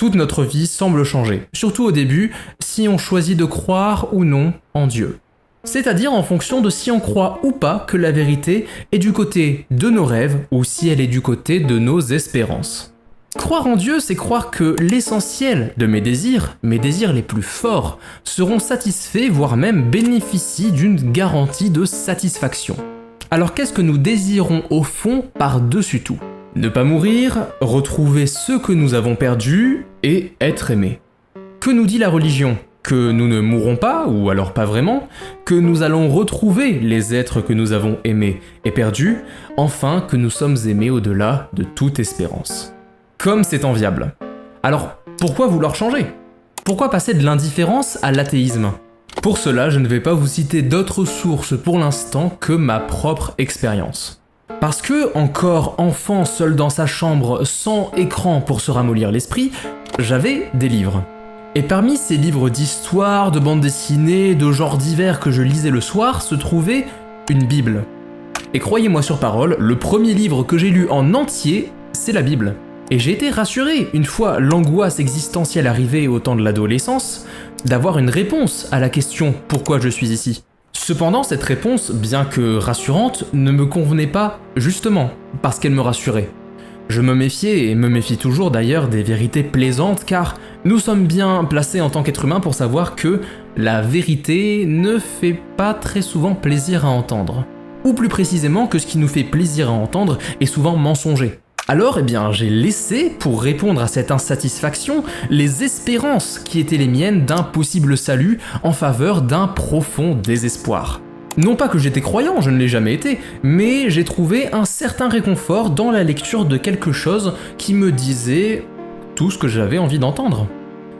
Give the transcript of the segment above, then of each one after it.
Toute notre vie semble changer, surtout au début, si on choisit de croire ou non en Dieu. C'est-à-dire en fonction de si on croit ou pas que la vérité est du côté de nos rêves ou si elle est du côté de nos espérances. Croire en Dieu, c'est croire que l'essentiel de mes désirs les plus forts, seront satisfaits, voire même bénéficient d'une garantie de satisfaction. Alors qu'est-ce que nous désirons au fond par-dessus tout ? Ne pas mourir, retrouver ce que nous avons perdu et être aimé. Que nous dit la religion ? Que nous ne mourrons pas, ou alors pas vraiment, que nous allons retrouver les êtres que nous avons aimés et perdus, enfin que nous sommes aimés au-delà de toute espérance. Comme c'est enviable. Alors, pourquoi vouloir changer ? Pourquoi passer de l'indifférence à l'athéisme ? Pour cela, je ne vais pas vous citer d'autres sources pour l'instant que ma propre expérience. Parce que, encore enfant seul dans sa chambre, sans écran pour se ramollir l'esprit, j'avais des livres. Et parmi ces livres d'histoire, de bande dessinée, de genres divers que je lisais le soir, se trouvait une Bible. Et croyez-moi sur parole, le premier livre que j'ai lu en entier, c'est la Bible. Et j'ai été rassuré, une fois l'angoisse existentielle arrivée au temps de l'adolescence, d'avoir une réponse à la question « Pourquoi je suis ici ?» Cependant, cette réponse, bien que rassurante, ne me convenait pas, justement, parce qu'elle me rassurait. Je me méfiais, et me méfie toujours d'ailleurs, des vérités plaisantes, car nous sommes bien placés en tant qu'être humain pour savoir que la vérité ne fait pas très souvent plaisir à entendre. Ou plus précisément que ce qui nous fait plaisir à entendre est souvent mensonger. Alors, j'ai laissé, pour répondre à cette insatisfaction, les espérances qui étaient les miennes d'un possible salut en faveur d'un profond désespoir. Non pas que j'étais croyant, je ne l'ai jamais été, mais j'ai trouvé un certain réconfort dans la lecture de quelque chose qui me disait tout ce que j'avais envie d'entendre.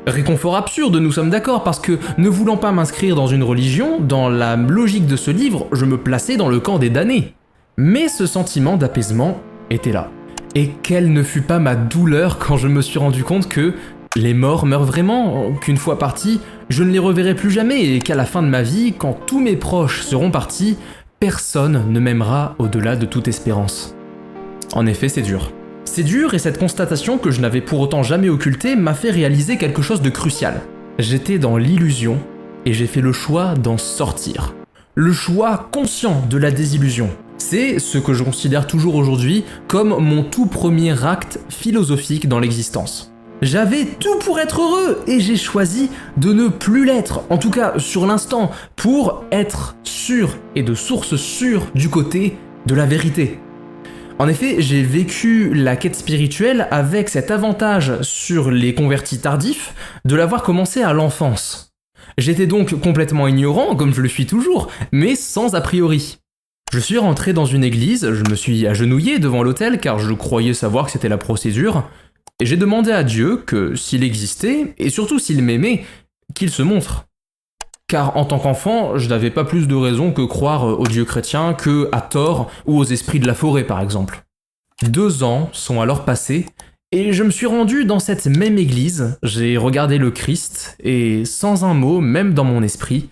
Réconfort absurde, nous sommes d'accord, parce que ne voulant pas m'inscrire dans une religion, dans la logique de ce livre, je me plaçais dans le camp des damnés. Mais ce sentiment d'apaisement était là. Et quelle ne fut pas ma douleur quand je me suis rendu compte que les morts meurent vraiment, qu'une fois partis, je ne les reverrai plus jamais et qu'à la fin de ma vie, quand tous mes proches seront partis, personne ne m'aimera au-delà de toute espérance. En effet, c'est dur. C'est dur et cette constatation que je n'avais pour autant jamais occultée m'a fait réaliser quelque chose de crucial. J'étais dans l'illusion et j'ai fait le choix d'en sortir. Le choix conscient de la désillusion. C'est ce que je considère toujours aujourd'hui comme mon tout premier acte philosophique dans l'existence. J'avais tout pour être heureux et j'ai choisi de ne plus l'être, en tout cas sur l'instant, pour être sûr et de source sûre du côté de la vérité. En effet, j'ai vécu la quête spirituelle avec cet avantage sur les convertis tardifs de l'avoir commencé à l'enfance. J'étais donc complètement ignorant, comme je le suis toujours, mais sans a priori. Je suis rentré dans une église, je me suis agenouillé devant l'autel car je croyais savoir que c'était la procédure, et j'ai demandé à Dieu que s'il existait, et surtout s'il m'aimait, qu'il se montre. Car en tant qu'enfant, je n'avais pas plus de raison que croire aux dieux chrétiens que à Thor ou aux esprits de la forêt par exemple. 2 ans sont alors passés, et je me suis rendu dans cette même église, j'ai regardé le Christ, et sans un mot, même dans mon esprit,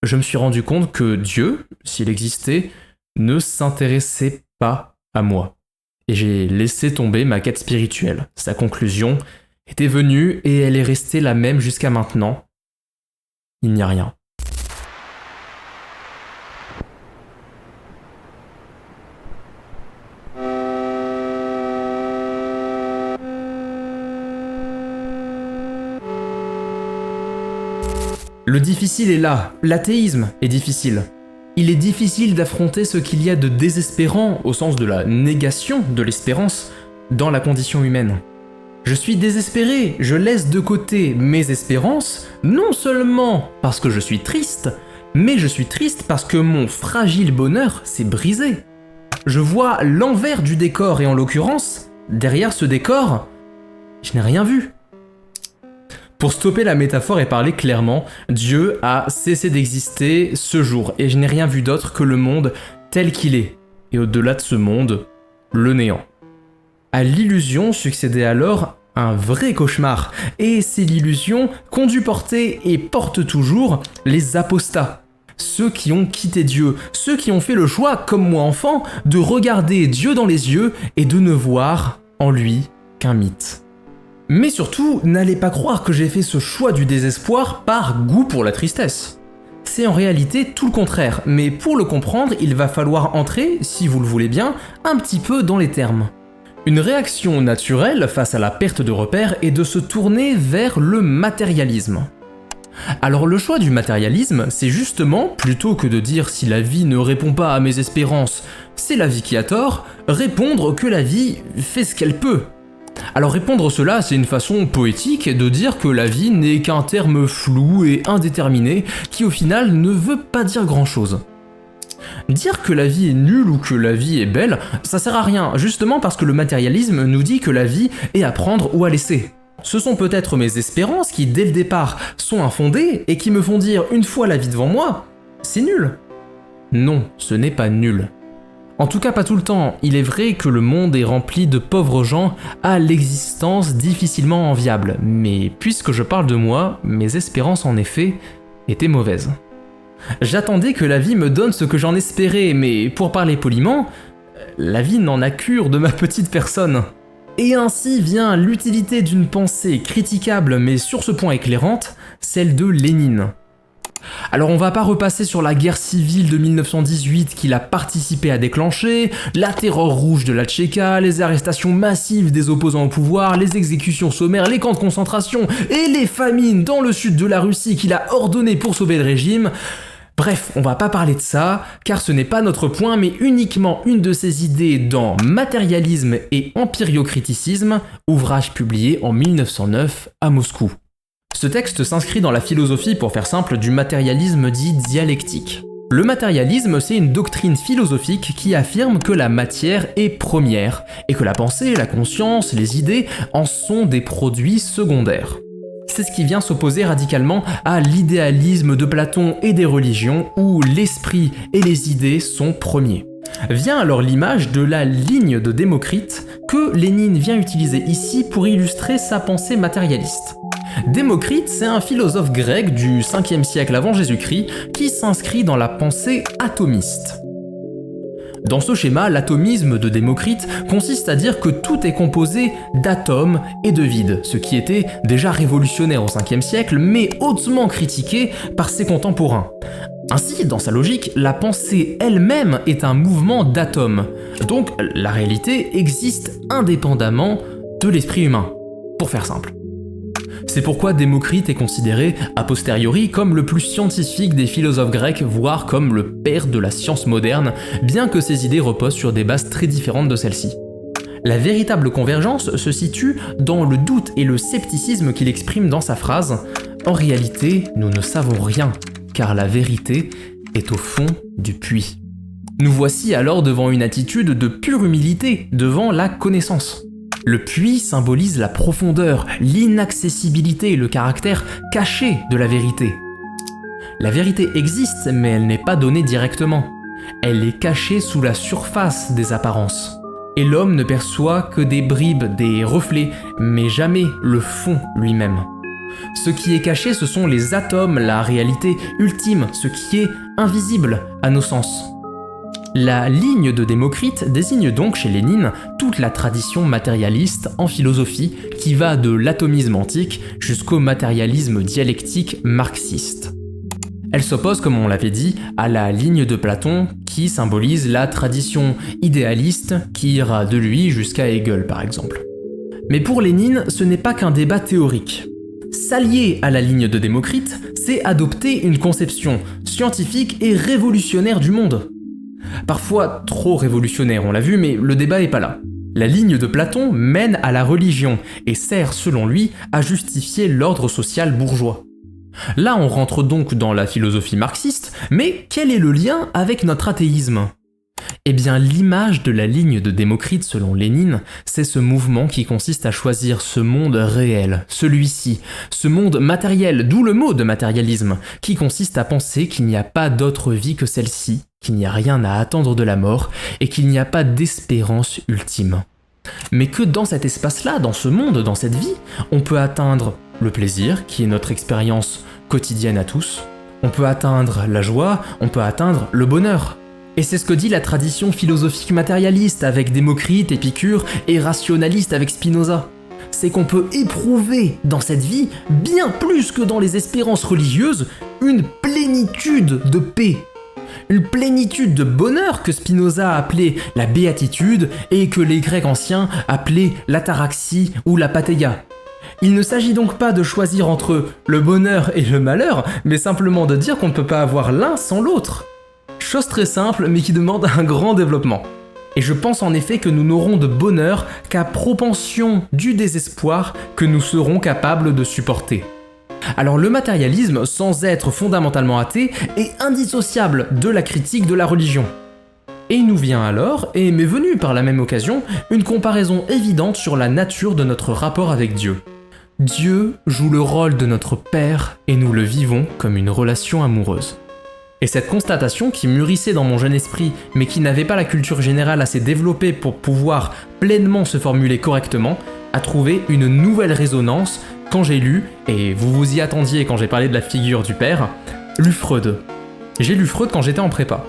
je me suis rendu compte que Dieu, s'il existait, ne s'intéressait pas à moi. Et j'ai laissé tomber ma quête spirituelle. Sa conclusion était venue et elle est restée la même jusqu'à maintenant. Il n'y a rien. Le difficile est là, l'athéisme est difficile. Il est difficile d'affronter ce qu'il y a de désespérant, au sens de la négation de l'espérance, dans la condition humaine. Je suis désespéré, je laisse de côté mes espérances, non seulement parce que je suis triste, mais je suis triste parce que mon fragile bonheur s'est brisé. Je vois l'envers du décor et en l'occurrence, derrière ce décor, je n'ai rien vu. Pour stopper la métaphore et parler clairement, Dieu a cessé d'exister ce jour et je n'ai rien vu d'autre que le monde tel qu'il est. Et au-delà de ce monde, le néant. À l'illusion succédait alors un vrai cauchemar. Et c'est l'illusion qu'ont dû porter et portent toujours les apostats. Ceux qui ont quitté Dieu, ceux qui ont fait le choix, comme moi enfant, de regarder Dieu dans les yeux et de ne voir en lui qu'un mythe. Mais surtout, n'allez pas croire que j'ai fait ce choix du désespoir par goût pour la tristesse. C'est en réalité tout le contraire, mais pour le comprendre, il va falloir entrer, si vous le voulez bien, un petit peu dans les termes. Une réaction naturelle face à la perte de repères est de se tourner vers le matérialisme. Alors le choix du matérialisme, c'est justement, plutôt que de dire si la vie ne répond pas à mes espérances, c'est la vie qui a tort, répondre que la vie fait ce qu'elle peut. Alors répondre cela, c'est une façon poétique de dire que la vie n'est qu'un terme flou et indéterminé qui au final ne veut pas dire grand-chose. Dire que la vie est nulle ou que la vie est belle, ça sert à rien, justement parce que le matérialisme nous dit que la vie est à prendre ou à laisser. Ce sont peut-être mes espérances qui, dès le départ, sont infondées et qui me font dire une fois la vie devant moi, c'est nul. Non, ce n'est pas nul. En tout cas pas tout le temps, il est vrai que le monde est rempli de pauvres gens à l'existence difficilement enviable, mais puisque je parle de moi, mes espérances en effet étaient mauvaises. J'attendais que la vie me donne ce que j'en espérais, mais pour parler poliment, la vie n'en a cure de ma petite personne. Et ainsi vient l'utilité d'une pensée critiquable mais sur ce point éclairante, celle de Lénine. Alors on va pas repasser sur la guerre civile de 1918 qu'il a participé à déclencher, la terreur rouge de la Tchéka, les arrestations massives des opposants au pouvoir, les exécutions sommaires, les camps de concentration et les famines dans le sud de la Russie qu'il a ordonné pour sauver le régime. Bref, on va pas parler de ça, car ce n'est pas notre point, mais uniquement une de ses idées dans Matérialisme et empiriocriticisme, ouvrage publié en 1909 à Moscou. Ce texte s'inscrit dans la philosophie, pour faire simple, du matérialisme dit dialectique. Le matérialisme, c'est une doctrine philosophique qui affirme que la matière est première, et que la pensée, la conscience, les idées en sont des produits secondaires. C'est ce qui vient s'opposer radicalement à l'idéalisme de Platon et des religions, où l'esprit et les idées sont premiers. Vient alors l'image de la ligne de Démocrite que Lénine vient utiliser ici pour illustrer sa pensée matérialiste. Démocrite, c'est un philosophe grec du 5e siècle avant Jésus-Christ qui s'inscrit dans la pensée atomiste. Dans ce schéma, l'atomisme de Démocrite consiste à dire que tout est composé d'atomes et de vide, ce qui était déjà révolutionnaire au 5e siècle, mais hautement critiqué par ses contemporains. Ainsi, dans sa logique, la pensée elle-même est un mouvement d'atomes, donc la réalité existe indépendamment de l'esprit humain, pour faire simple. C'est pourquoi Démocrite est considéré, a posteriori, comme le plus scientifique des philosophes grecs, voire comme le père de la science moderne, bien que ses idées reposent sur des bases très différentes de celles-ci. La véritable convergence se situe dans le doute et le scepticisme qu'il exprime dans sa phrase « En réalité, nous ne savons rien, car la vérité est au fond du puits ». Nous voici alors devant une attitude de pure humilité devant la connaissance. Le puits symbolise la profondeur, l'inaccessibilité et le caractère caché de la vérité. La vérité existe, mais elle n'est pas donnée directement. Elle est cachée sous la surface des apparences. Et l'homme ne perçoit que des bribes, des reflets, mais jamais le fond lui-même. Ce qui est caché, ce sont les atomes, la réalité ultime, ce qui est invisible à nos sens. La ligne de Démocrite désigne donc chez Lénine toute la tradition matérialiste en philosophie qui va de l'atomisme antique jusqu'au matérialisme dialectique marxiste. Elle s'oppose, comme on l'avait dit, à la ligne de Platon qui symbolise la tradition idéaliste qui ira de lui jusqu'à Hegel par exemple. Mais pour Lénine, ce n'est pas qu'un débat théorique. S'allier à la ligne de Démocrite, c'est adopter une conception scientifique et révolutionnaire du monde. Parfois trop révolutionnaire, on l'a vu, mais le débat est pas là. La ligne de Platon mène à la religion et sert, selon lui, à justifier l'ordre social bourgeois. Là, on rentre donc dans la philosophie marxiste, mais quel est le lien avec notre athéisme ? Eh bien, l'image de la ligne de Démocrite, selon Lénine, c'est ce mouvement qui consiste à choisir ce monde réel, celui-ci, ce monde matériel, d'où le mot de matérialisme, qui consiste à penser qu'il n'y a pas d'autre vie que celle-ci, qu'il n'y a rien à attendre de la mort, et qu'il n'y a pas d'espérance ultime. Mais que dans cet espace-là, dans ce monde, dans cette vie, on peut atteindre le plaisir, qui est notre expérience quotidienne à tous, on peut atteindre la joie, on peut atteindre le bonheur. Et c'est ce que dit la tradition philosophique matérialiste avec Démocrite, Épicure et rationaliste avec Spinoza. c'est qu'on peut éprouver dans cette vie, bien plus que dans les espérances religieuses, une plénitude de paix. Une plénitude de bonheur que Spinoza a appelé la béatitude et que les Grecs anciens appelaient l'ataraxie ou la patheia. Il ne s'agit donc pas de choisir entre le bonheur et le malheur, mais simplement de dire qu'on ne peut pas avoir l'un sans l'autre. Chose très simple, mais qui demande un grand développement. Et je pense en effet que nous n'aurons de bonheur qu'à propension du désespoir que nous serons capables de supporter. Alors le matérialisme, sans être fondamentalement athée, est indissociable de la critique de la religion. Et il nous vient alors, et m'est venue par la même occasion, une comparaison évidente sur la nature de notre rapport avec Dieu. Dieu joue le rôle de notre Père et nous le vivons comme une relation amoureuse. Et cette constatation qui mûrissait dans mon jeune esprit, mais qui n'avait pas la culture générale assez développée pour pouvoir pleinement se formuler correctement, a trouvé une nouvelle résonance quand j'ai lu, et vous vous y attendiez quand j'ai parlé de la figure du père, lu Freud. J'ai lu Freud quand j'étais en prépa.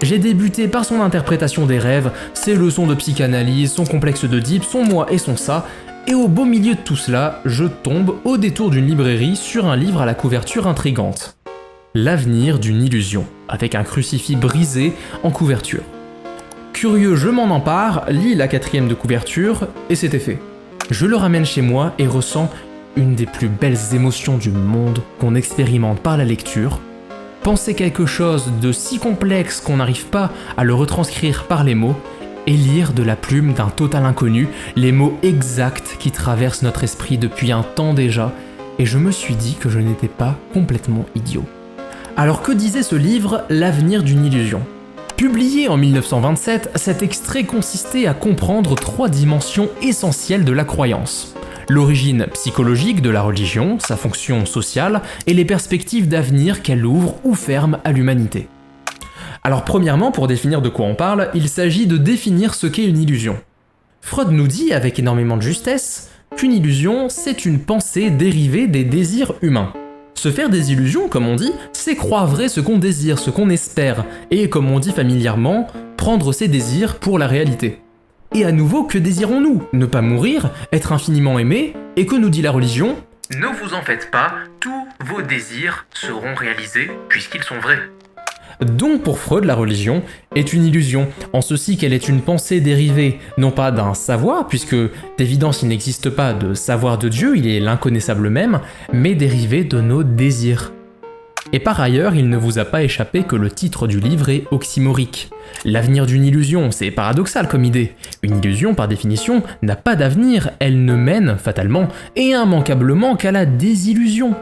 J'ai débuté par son interprétation des rêves, ses leçons de psychanalyse, son complexe d'Oedipe, son moi et son ça, et au beau milieu de tout cela, je tombe au détour d'une librairie sur un livre à la couverture intrigante. L'avenir d'une illusion, avec un crucifix brisé en couverture. Curieux, je m'en empare, lis la 4e de couverture, et c'était fait. Je le ramène chez moi et ressens une des plus belles émotions du monde qu'on expérimente par la lecture. Penser quelque chose de si complexe qu'on n'arrive pas à le retranscrire par les mots, et lire de la plume d'un total inconnu les mots exacts qui traversent notre esprit depuis un temps déjà, et je me suis dit que je n'étais pas complètement idiot. Alors que disait ce livre, L'avenir d'une illusion ? Publié en 1927, cet extrait consistait à comprendre 3 dimensions essentielles de la croyance. L'origine psychologique de la religion, sa fonction sociale et les perspectives d'avenir qu'elle ouvre ou ferme à l'humanité. Alors premièrement, pour définir de quoi on parle, il s'agit de définir ce qu'est une illusion. Freud nous dit avec énormément de justesse qu'une illusion, c'est une pensée dérivée des désirs humains. Se faire des illusions, comme on dit, c'est croire vrai ce qu'on désire, ce qu'on espère, et comme on dit familièrement, prendre ses désirs pour la réalité. Et à nouveau, que désirons-nous ? Ne pas mourir, être infiniment aimé, et que nous dit la religion ? Ne vous en faites pas, tous vos désirs seront réalisés puisqu'ils sont vrais. Donc pour Freud, la religion est une illusion, en ceci qu'elle est une pensée dérivée non pas d'un savoir, puisque d'évidence il n'existe pas de savoir de Dieu, il est l'inconnaissable même, mais dérivée de nos désirs. Et par ailleurs, il ne vous a pas échappé que le titre du livre est oxymorique. L'avenir d'une illusion, c'est paradoxal comme idée. Une illusion, par définition, n'a pas d'avenir, elle ne mène, fatalement, et immanquablement qu'à la désillusion.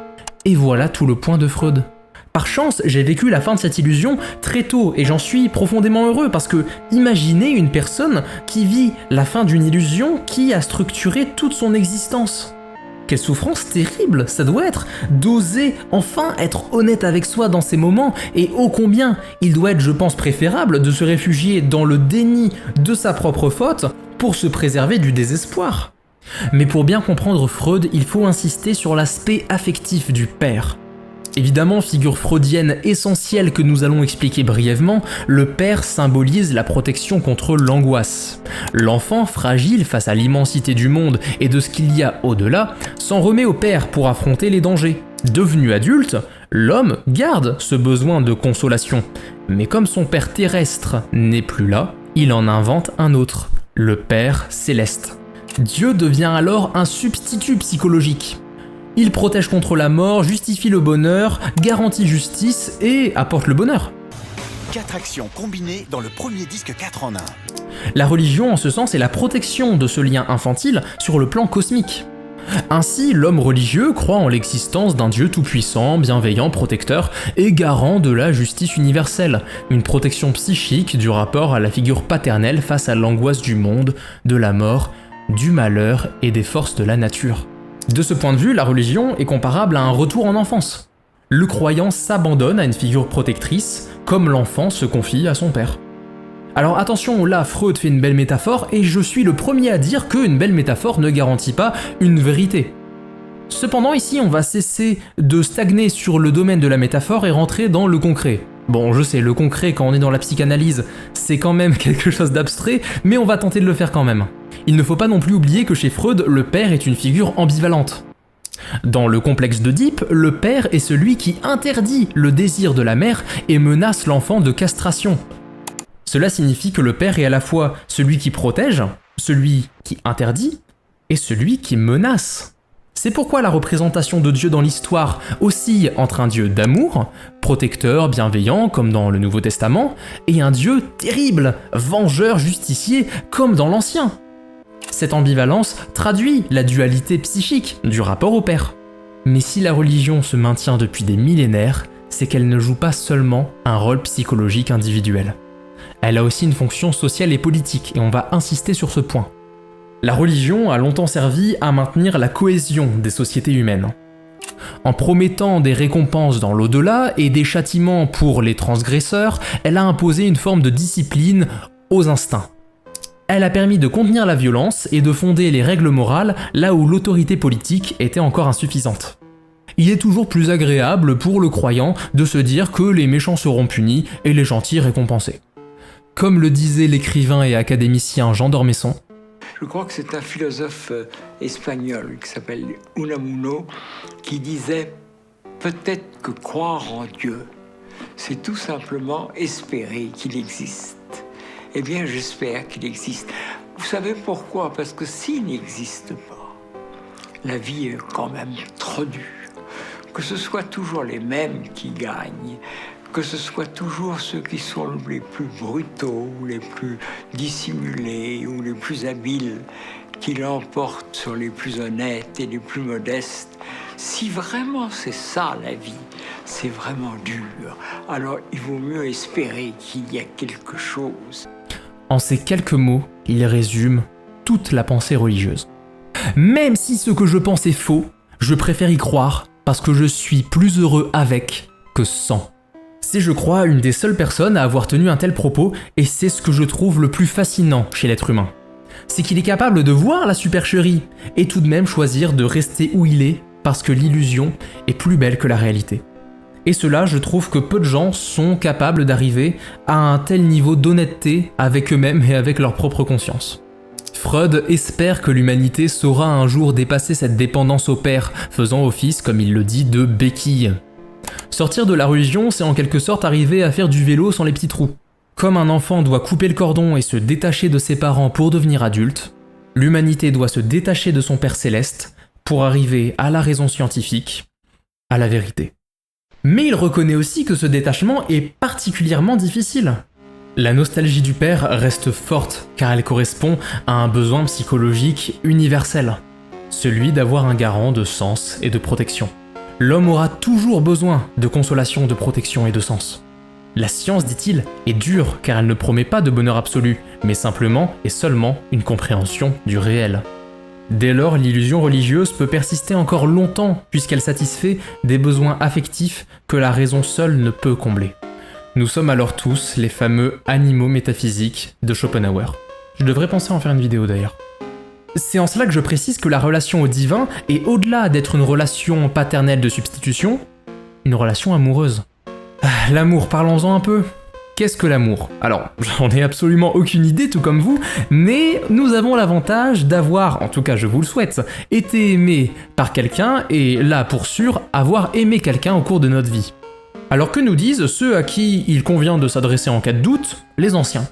Et voilà tout le point de Freud. Par chance, j'ai vécu la fin de cette illusion très tôt et j'en suis profondément heureux parce que imaginez une personne qui vit la fin d'une illusion qui a structuré toute son existence. Quelle souffrance terrible ça doit être d'oser enfin être honnête avec soi dans ces moments et ô combien il doit être, je pense, préférable de se réfugier dans le déni de sa propre faute pour se préserver du désespoir. Mais pour bien comprendre Freud, il faut insister sur l'aspect affectif du père. Évidemment, figure freudienne essentielle que nous allons expliquer brièvement, le père symbolise la protection contre l'angoisse. L'enfant, fragile face à l'immensité du monde et de ce qu'il y a au-delà, s'en remet au père pour affronter les dangers. Devenu adulte, l'homme garde ce besoin de consolation. Mais comme son père terrestre n'est plus là, il en invente un autre, le Père céleste. Dieu devient alors un substitut psychologique. Il protège contre la mort, justifie le bonheur, garantit justice et apporte le bonheur. 4 actions combinées dans le premier disque 4 en 1. La religion, en ce sens, est la protection de ce lien infantile sur le plan cosmique. Ainsi, l'homme religieux croit en l'existence d'un Dieu tout-puissant, bienveillant, protecteur et garant de la justice universelle, une protection psychique du rapport à la figure paternelle face à l'angoisse du monde, de la mort, du malheur et des forces de la nature. De ce point de vue, la religion est comparable à un retour en enfance. Le croyant s'abandonne à une figure protectrice, comme l'enfant se confie à son père. Alors attention, là Freud fait une belle métaphore, et je suis le premier à dire qu'une belle métaphore ne garantit pas une vérité. Cependant ici on va cesser de stagner sur le domaine de la métaphore et rentrer dans le concret. Bon, je sais, le concret quand on est dans la psychanalyse, c'est quand même quelque chose d'abstrait, mais on va tenter de le faire quand même. Il ne faut pas non plus oublier que chez Freud, le père est une figure ambivalente. Dans le complexe d'Oedipe, le père est celui qui interdit le désir de la mère et menace l'enfant de castration. Cela signifie que le père est à la fois celui qui protège, celui qui interdit et celui qui menace. C'est pourquoi la représentation de Dieu dans l'histoire oscille entre un Dieu d'amour, protecteur, bienveillant, comme dans le Nouveau Testament, et un Dieu terrible, vengeur, justicier, comme dans l'Ancien. Cette ambivalence traduit la dualité psychique du rapport au père. Mais si la religion se maintient depuis des millénaires, c'est qu'elle ne joue pas seulement un rôle psychologique individuel. Elle a aussi une fonction sociale et politique, et on va insister sur ce point. La religion a longtemps servi à maintenir la cohésion des sociétés humaines. En promettant des récompenses dans l'au-delà et des châtiments pour les transgresseurs, elle a imposé une forme de discipline aux instincts. Elle a permis de contenir la violence et de fonder les règles morales là où l'autorité politique était encore insuffisante. Il est toujours plus agréable pour le croyant de se dire que les méchants seront punis et les gentils récompensés. Comme le disait l'écrivain et académicien Jean d'Ormesson, je crois que c'est un philosophe espagnol qui s'appelle Unamuno qui disait « Peut-être que croire en Dieu, c'est tout simplement espérer qu'il existe. » Eh bien, j'espère qu'il existe. Vous savez pourquoi? Parce que s'il n'existe pas, la vie est quand même trop dure. Que ce soit toujours les mêmes qui gagnent, que ce soit toujours ceux qui sont les plus brutaux, les plus dissimulés ou les plus habiles qui l'emportent sur les plus honnêtes et les plus modestes. Si vraiment c'est ça la vie, c'est vraiment dur, alors il vaut mieux espérer qu'il y a quelque chose. En ces quelques mots, il résume toute la pensée religieuse. Même si ce que je pense est faux, je préfère y croire parce que je suis plus heureux avec que sans. C'est, je crois, une des seules personnes à avoir tenu un tel propos, et c'est ce que je trouve le plus fascinant chez l'être humain. C'est qu'il est capable de voir la supercherie, et tout de même choisir de rester où il est, parce que l'illusion est plus belle que la réalité. Et cela, je trouve que peu de gens sont capables d'arriver à un tel niveau d'honnêteté avec eux-mêmes et avec leur propre conscience. Freud espère que l'humanité saura un jour dépasser cette dépendance au père, faisant office, comme il le dit, de béquille. Sortir de la religion, c'est en quelque sorte arriver à faire du vélo sans les petits trous. Comme un enfant doit couper le cordon et se détacher de ses parents pour devenir adulte, l'humanité doit se détacher de son Père céleste pour arriver à la raison scientifique, à la vérité. Mais il reconnaît aussi que ce détachement est particulièrement difficile. La nostalgie du père reste forte car elle correspond à un besoin psychologique universel, celui d'avoir un garant de sens et de protection. L'homme aura toujours besoin de consolation, de protection et de sens. La science, dit-il, est dure car elle ne promet pas de bonheur absolu, mais simplement et seulement une compréhension du réel. Dès lors, l'illusion religieuse peut persister encore longtemps puisqu'elle satisfait des besoins affectifs que la raison seule ne peut combler. Nous sommes alors tous les fameux animaux métaphysiques de Schopenhauer. Je devrais penser à en faire une vidéo d'ailleurs. C'est en cela que je précise que la relation au divin est au-delà d'être une relation paternelle de substitution, une relation amoureuse. L'amour, parlons-en un peu. Qu'est-ce que l'amour? Alors, j'en ai absolument aucune idée, tout comme vous, mais nous avons l'avantage d'avoir, en tout cas je vous le souhaite, été aimé par quelqu'un et là, pour sûr, avoir aimé quelqu'un au cours de notre vie. Alors que nous disent ceux à qui il convient de s'adresser en cas de doute? Les anciens.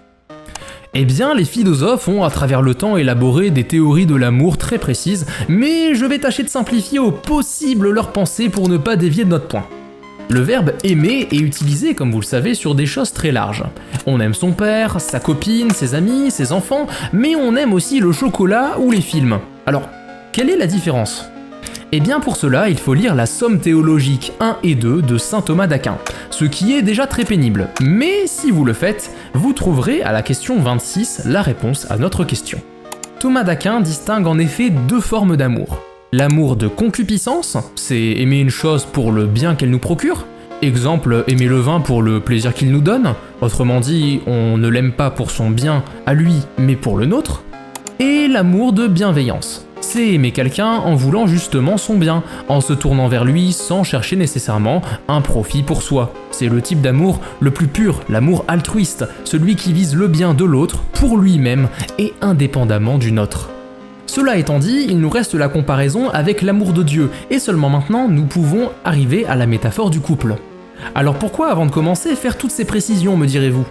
Eh bien, les philosophes ont à travers le temps élaboré des théories de l'amour très précises, mais je vais tâcher de simplifier au possible leurs pensées pour ne pas dévier de notre point. Le verbe aimer est utilisé, comme vous le savez, sur des choses très larges. On aime son père, sa copine, ses amis, ses enfants, mais on aime aussi le chocolat ou les films. Alors, quelle est la différence ? Eh bien pour cela, il faut lire la Somme théologique 1 et 2 de saint Thomas d'Aquin, ce qui est déjà très pénible. Mais si vous le faites, vous trouverez à la question 26 la réponse à notre question. Thomas d'Aquin distingue en effet deux formes d'amour. L'amour de concupiscence, c'est aimer une chose pour le bien qu'elle nous procure. Exemple, aimer le vin pour le plaisir qu'il nous donne. Autrement dit, on ne l'aime pas pour son bien à lui, mais pour le nôtre. Et l'amour de bienveillance. C'est aimer quelqu'un en voulant justement son bien, en se tournant vers lui sans chercher nécessairement un profit pour soi. C'est le type d'amour le plus pur, l'amour altruiste, celui qui vise le bien de l'autre pour lui-même et indépendamment du nôtre. Cela étant dit, il nous reste la comparaison avec l'amour de Dieu, et seulement maintenant nous pouvons arriver à la métaphore du couple. Alors pourquoi, avant de commencer, faire toutes ces précisions, me direz-vous ?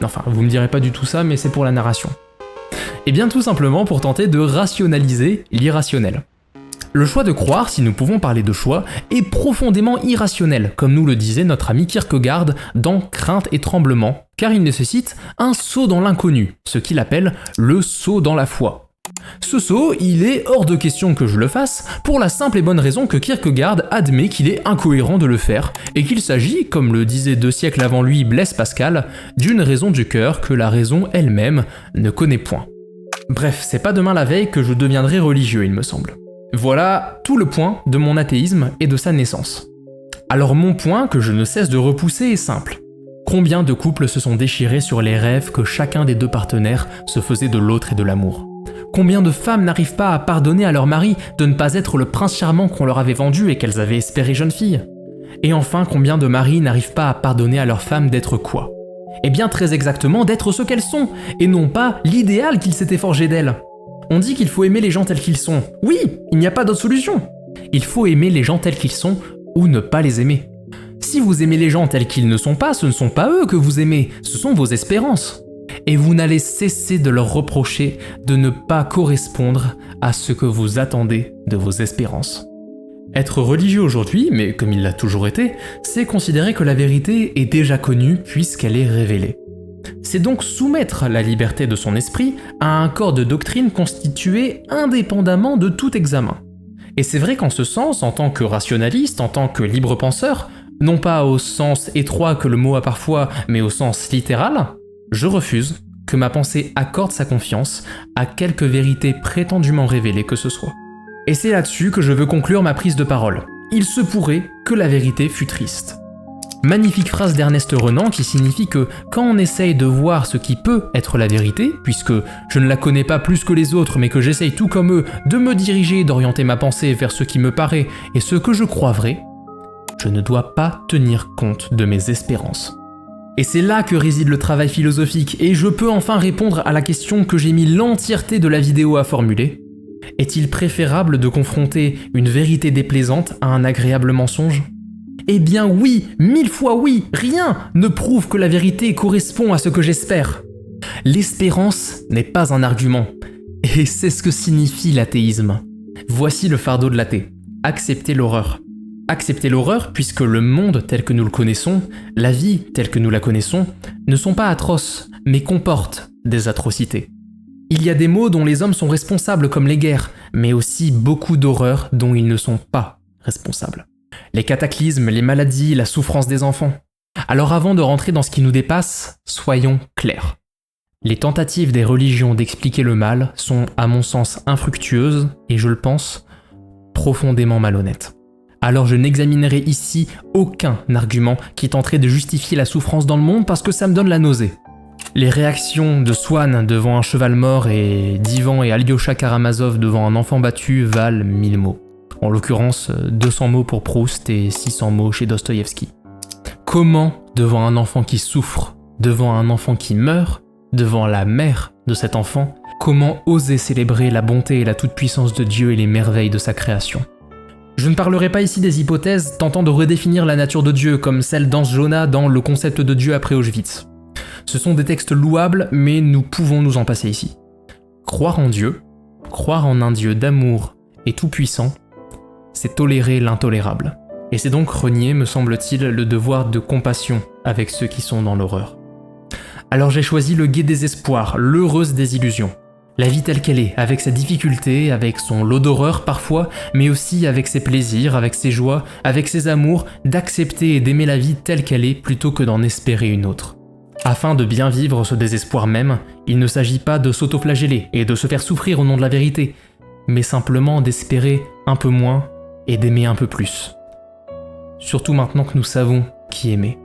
Enfin, vous me direz pas du tout ça, mais c'est pour la narration. Eh bien tout simplement pour tenter de rationaliser l'irrationnel. Le choix de croire, si nous pouvons parler de choix, est profondément irrationnel, comme nous le disait notre ami Kierkegaard dans Crainte et Tremblement, car il nécessite un saut dans l'inconnu, ce qu'il appelle le saut dans la foi. Ce saut, il est hors de question que je le fasse, pour la simple et bonne raison que Kierkegaard admet qu'il est incohérent de le faire, et qu'il s'agit, comme le disait 2 siècles avant lui Blaise Pascal, d'une raison du cœur que la raison elle-même ne connaît point. Bref, c'est pas demain la veille que je deviendrai religieux, il me semble. Voilà tout le point de mon athéisme et de sa naissance. Alors mon point, que je ne cesse de repousser, est simple. Combien de couples se sont déchirés sur les rêves que chacun des 2 partenaires se faisait de l'autre et de l'amour ? Combien de femmes n'arrivent pas à pardonner à leur mari de ne pas être le prince charmant qu'on leur avait vendu et qu'elles avaient espéré jeune fille ? Et enfin, combien de maris n'arrivent pas à pardonner à leur femme d'être quoi ? Eh bien très exactement d'être ce qu'elles sont, et non pas l'idéal qu'ils s'étaient forgé d'elles. On dit qu'il faut aimer les gens tels qu'ils sont. Oui, il n'y a pas d'autre solution. Il faut aimer les gens tels qu'ils sont, ou ne pas les aimer. Si vous aimez les gens tels qu'ils ne sont pas, ce ne sont pas eux que vous aimez, ce sont vos espérances. Et vous n'allez cesser de leur reprocher de ne pas correspondre à ce que vous attendez de vos espérances. Être religieux aujourd'hui, mais comme il l'a toujours été, c'est considérer que la vérité est déjà connue puisqu'elle est révélée. C'est donc soumettre la liberté de son esprit à un corps de doctrine constitué indépendamment de tout examen. Et c'est vrai qu'en ce sens, en tant que rationaliste, en tant que libre penseur, non pas au sens étroit que le mot a parfois, mais au sens littéral, je refuse que ma pensée accorde sa confiance à quelque vérité prétendument révélée que ce soit. Et c'est là-dessus que je veux conclure ma prise de parole. Il se pourrait que la vérité fût triste. Magnifique phrase d'Ernest Renan qui signifie que quand on essaye de voir ce qui peut être la vérité, puisque je ne la connais pas plus que les autres mais que j'essaye tout comme eux de me diriger et d'orienter ma pensée vers ce qui me paraît et ce que je crois vrai, je ne dois pas tenir compte de mes espérances. Et c'est là que réside le travail philosophique, et je peux enfin répondre à la question que j'ai mis l'entièreté de la vidéo à formuler. Est-il préférable de confronter une vérité déplaisante à un agréable mensonge ? Eh bien oui, 1000 fois oui, rien ne prouve que la vérité correspond à ce que j'espère. L'espérance n'est pas un argument, et c'est ce que signifie l'athéisme. Voici le fardeau de l'athée, accepter l'horreur. Accepter l'horreur puisque le monde tel que nous le connaissons, la vie telle que nous la connaissons, ne sont pas atroces, mais comportent des atrocités. Il y a des maux dont les hommes sont responsables comme les guerres, mais aussi beaucoup d'horreurs dont ils ne sont pas responsables. Les cataclysmes, les maladies, la souffrance des enfants. Alors avant de rentrer dans ce qui nous dépasse, soyons clairs. Les tentatives des religions d'expliquer le mal sont, à mon sens, infructueuses et, je le pense, profondément malhonnêtes. Alors je n'examinerai ici aucun argument qui tenterait de justifier la souffrance dans le monde parce que ça me donne la nausée. Les réactions de Swann devant un cheval mort et d'Ivan et Alyosha Karamazov devant un enfant battu valent 1000 mots. En l'occurrence, 200 mots pour Proust et 600 mots chez Dostoïevski. Comment, devant un enfant qui souffre, devant un enfant qui meurt, devant la mère de cet enfant, comment oser célébrer la bonté et la toute-puissance de Dieu et les merveilles de sa création ? Je ne parlerai pas ici des hypothèses tentant de redéfinir la nature de Dieu, comme celle d'Hans Jonas dans Le concept de Dieu après Auschwitz. Ce sont des textes louables, mais nous pouvons nous en passer ici. Croire en Dieu, croire en un Dieu d'amour et tout-puissant, c'est tolérer l'intolérable. Et c'est donc renier, me semble-t-il, le devoir de compassion avec ceux qui sont dans l'horreur. Alors j'ai choisi le gai désespoir, l'heureuse désillusion. La vie telle qu'elle est, avec ses difficultés, avec son lot d'horreur parfois, mais aussi avec ses plaisirs, avec ses joies, avec ses amours, d'accepter et d'aimer la vie telle qu'elle est plutôt que d'en espérer une autre. Afin de bien vivre ce désespoir même, il ne s'agit pas de s'autoflageller et de se faire souffrir au nom de la vérité, mais simplement d'espérer un peu moins et d'aimer un peu plus. Surtout maintenant que nous savons qui aimer.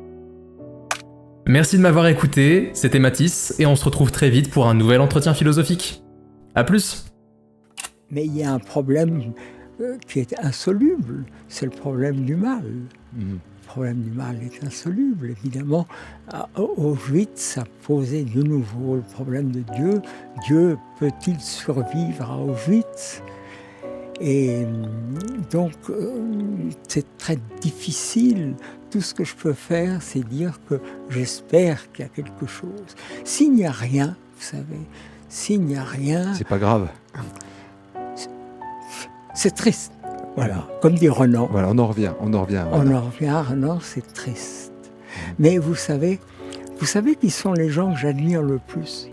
Merci de m'avoir écouté, c'était Mathis, et on se retrouve très vite pour un nouvel entretien philosophique. A plus! Mais il y a un problème qui est insoluble, c'est le problème du mal. Le problème du mal est insoluble, évidemment. À Auschwitz, ça posait de nouveau le problème de Dieu. Dieu peut-il survivre à Auschwitz ? Et donc, c'est très difficile. Tout ce que je peux faire, c'est dire que j'espère qu'il y a quelque chose. S'il n'y a rien, vous savez, s'il n'y a rien... C'est pas grave. C'est triste. Voilà, comme dit Renan. Voilà, on en revient. On en revient à Renan, c'est triste. Mais vous savez qui sont les gens que j'admire le plus ?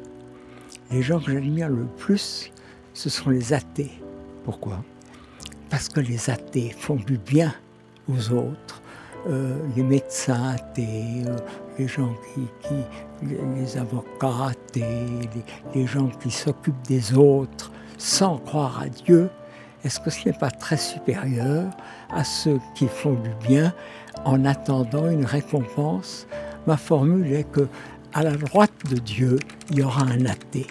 Les gens que j'admire le plus, ce sont les athées. Pourquoi ? Parce que les athées font du bien aux autres. Les médecins athées, les gens les avocats athées, les gens qui s'occupent des autres sans croire à Dieu. Est-ce que ce n'est pas très supérieur à ceux qui font du bien en attendant une récompense ? Ma formule est que à la droite de Dieu, il y aura un athée.